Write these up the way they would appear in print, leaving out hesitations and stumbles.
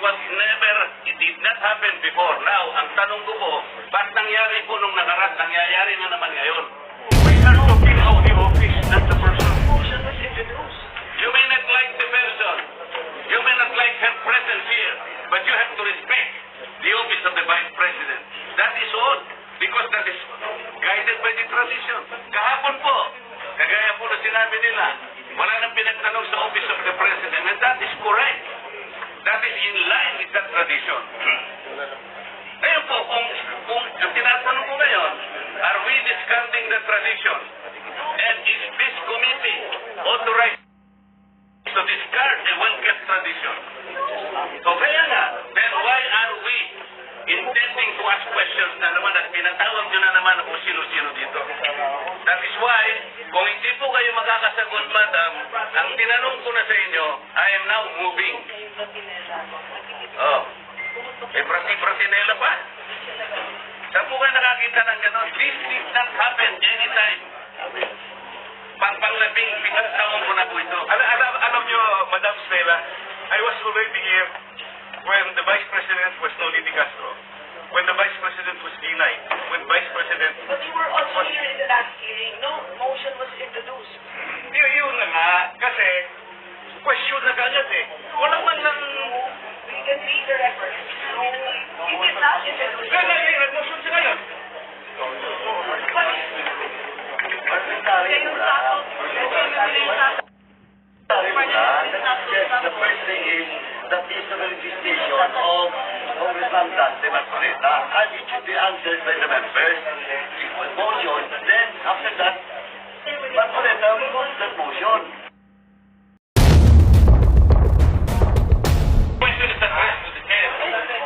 it did not happen before. Now, ang tanong ko po, ba't nangyari po nung nakaraan, nangyayari na naman ngayon? We are talking of the office, not the person. Motion was introduced. You may not like the person, you may not like her presence here, but you have to respect the office of the Vice President. That is all, because that is guided by the tradition. Kahapon po, kagaya po na sinabi nila, wala nang pinagtanong sa office of the President, and that is correct. That is in line with that tradition. Ngayon po, kung ang tinatanong ko ngayon, are we discarding the tradition? And is this committee authorized to discard a well-kept tradition? So kaya nga, then why are we intending to ask questions na naman at pinatawag nyo na naman kung sino-sino dito? That is why, kung hindi po kayo makakasagot, madam, ang tinanong ko na sa inyo, I am now moving. Oh, may prasinela pa? Saan po kayo nakakita ng gano'n? This did not happen anytime. Pang-labing taon ko na po ito. Alam nyo, Madam Stella, I was already here when the Vice President was Tony De Castro, when the Vice President was denied, when Vice President... But you were also here in the last hearing. No motion was introduced. Yun na nga, kasi question na kagad eh. Wala man lang... We can read the records. He did not introduce. Kaya nag-motion siya ngayon. Kaya yung tato, The first thing is that is the manifestation of Congressman Dante Marcoleta, and it should be answered by the members. If was motion, then after that, Marcoleta will vote that motion. Question is addressed to the chair.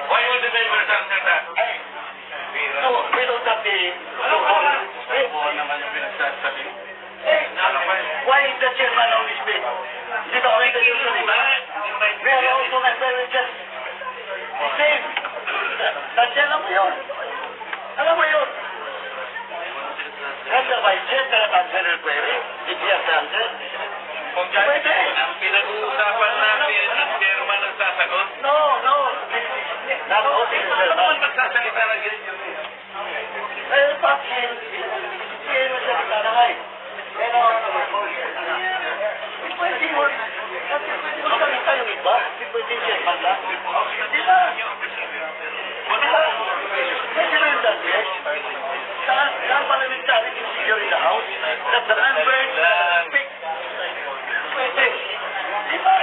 Why would the members answer that? No, we don't have the... naman yung pinagsasabi. Why is the chairman only speak? Di ba kami kayo sa lima? We are also members just the same. Alam mo yun. Alam mo yun. As the vice chair, cannot answer your query. If he has to answer. Kung dyan, ang pinag-uusapan natin, ang chairman ang sasagot. No. Not voting the Ano chairman. naman magsasalita ng ganyan? Well, bakit? Hindi mo siya tanangay. Pero, pwede mo. Kasi pwede mo salita yung iba. Pwede yung chairman lang. Di ba? President Dante, saan parliamentary procedure in the House that the members speak? Pwede. Di ba?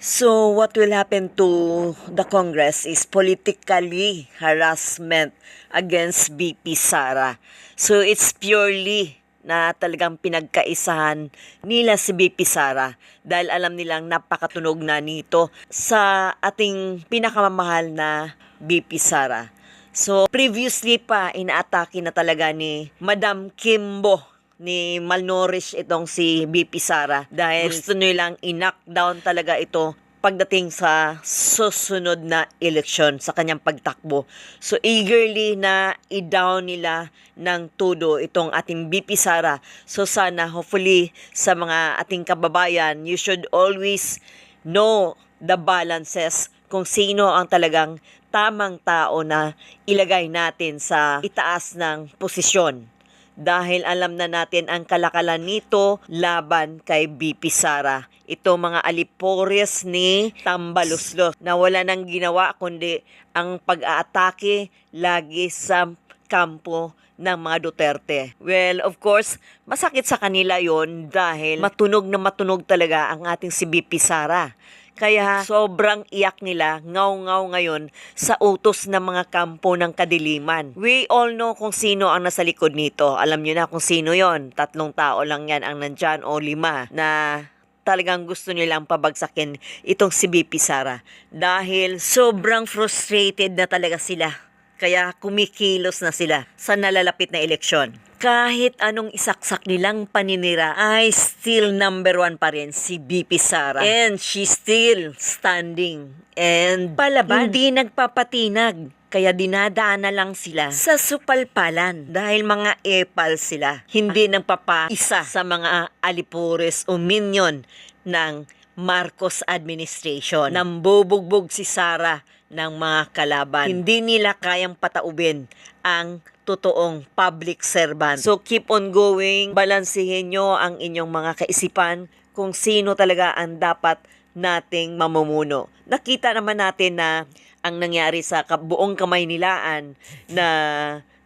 So what will happen to the Congress is politically harassment against BP Sara. So it's purely na talagang pinagkaisahan nila si BP Sara dahil alam nilang napakatunog na nito sa ating pinakamamahal na BP Sara. So previously pa inaatake na talaga ni Madam Kimbo ni malnourished itong si BP Sara dahil gusto nilang i-knockdown talaga ito pagdating sa susunod na eleksyon sa kanyang pagtakbo. So eagerly na i-down nila ng todo itong ating BP Sara. So sana hopefully sa mga ating kababayan, you should always know the balances kung sino ang talagang tamang tao na ilagay natin sa itaas ng posisyon. Dahil alam na natin ang kalakalan nito laban kay BP Sara. Ito mga alipores ni Tambaluslos na wala nang ginawa kundi ang pag-aatake lagi sa kampo ng mga Duterte. Well, of course, masakit sa kanila yon dahil matunog na matunog talaga ang ating si BP Sara. Kaya sobrang iyak nila ngaw-ngaw ngayon sa utos ng mga kampo ng kadiliman. We all know kung sino ang nasa likod nito. Alam nyo na kung sino yon. 3 tao lang yan ang nandyan o 5 na talagang gusto nilang pabagsakin itong si BP Sara. Dahil sobrang frustrated na talaga sila. Kaya kumikilos na sila sa nalalapit na eleksyon. Kahit anong isaksak nilang paninira ay still number 1 pa rin si BP Sara. And she's still standing. And palaban, hindi nagpapatinag. Kaya dinadaan na lang sila sa supalpalan dahil mga epal sila. Hindi nagpapaisa sa mga alipores o minion ng Marcos administration. Nambubugbog si Sara ng mga kalaban. Hindi nila kayang pataubin ang totoong public servant. So keep on going, balansehin nyo ang inyong mga kaisipan kung sino talaga ang dapat nating mamumuno. Nakita naman natin na ang nangyari sa buong Kamaynilaan na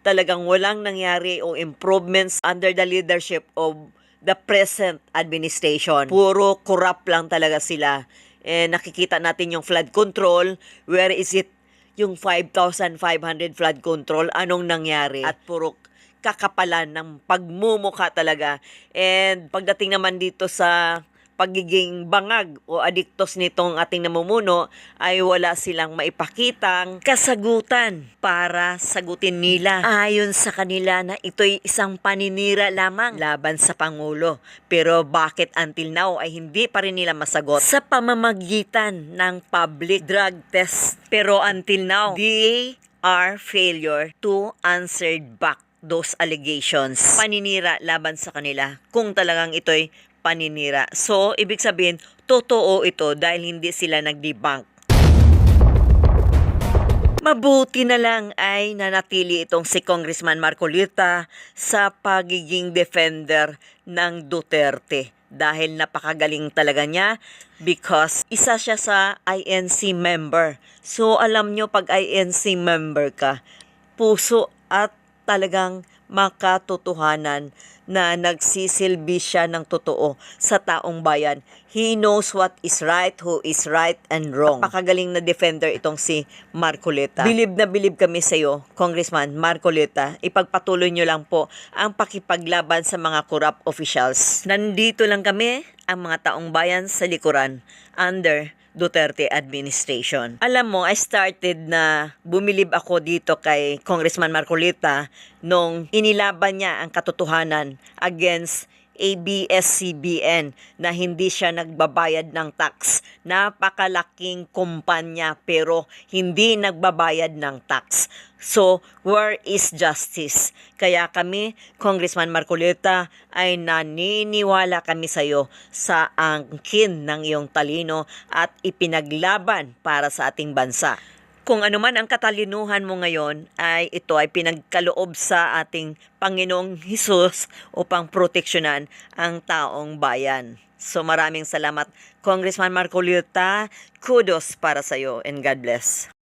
talagang walang nangyari o improvements under the leadership of the present administration. Puro corrupt lang talaga sila. Nakikita natin yung flood control. Where is it? Yung 5,500 flood control, anong nangyari? At puro kakapalan ng pagmumukha talaga. And pagdating naman dito sa pagiging bangag o adiktos nitong ating namumuno ay wala silang maipakitang kasagutan para sagutin nila. Ayon sa kanila na ito'y isang paninira lamang laban sa Pangulo. Pero bakit until now ay hindi pa rin nila masagot sa pamamagitan ng public drug test? Pero until now, they are failure to answer back those allegations. Paninira laban sa kanila kung talagang ito'y paninira. So, ibig sabihin, totoo ito dahil hindi sila nag-debunk. Mabuti na lang ay nanatili itong si Congressman Marcolita sa pagiging defender ng Duterte dahil napakagaling talaga niya because isa siya sa INC member. So, alam nyo, pag INC member ka, puso at talagang makatotohanan na nagsisilbi siya ng totoo sa taong bayan. He knows what is right, who is right and wrong. Napakagaling na defender itong si Marcolita. Bilib na bilib kami sa iyo, Congressman Marcolita. Ipagpatuloy nyo lang po ang pakipaglaban sa mga corrupt officials. Nandito lang kami, ang mga taong bayan sa likuran under Duterte administration. Alam mo, I started na bumilib ako dito kay Congressman Marcolita nung inilaban niya ang katotohanan against ABS-CBN na hindi siya nagbabayad ng tax. Napakalaking kumpanya pero hindi nagbabayad ng tax. So, where is justice? Kaya kami, Congressman Marcolita, ay naniniwala kami sa iyo sa angkin ng iyong talino at ipinaglaban para sa ating bansa. Kung ano man ang katalinuhan mo ngayon ay ito ay pinagkaloob sa ating Panginoong Hesus upang proteksyonan ang taong bayan. So maraming salamat, Congressman Marcolita. Kudos para sa iyo and God bless.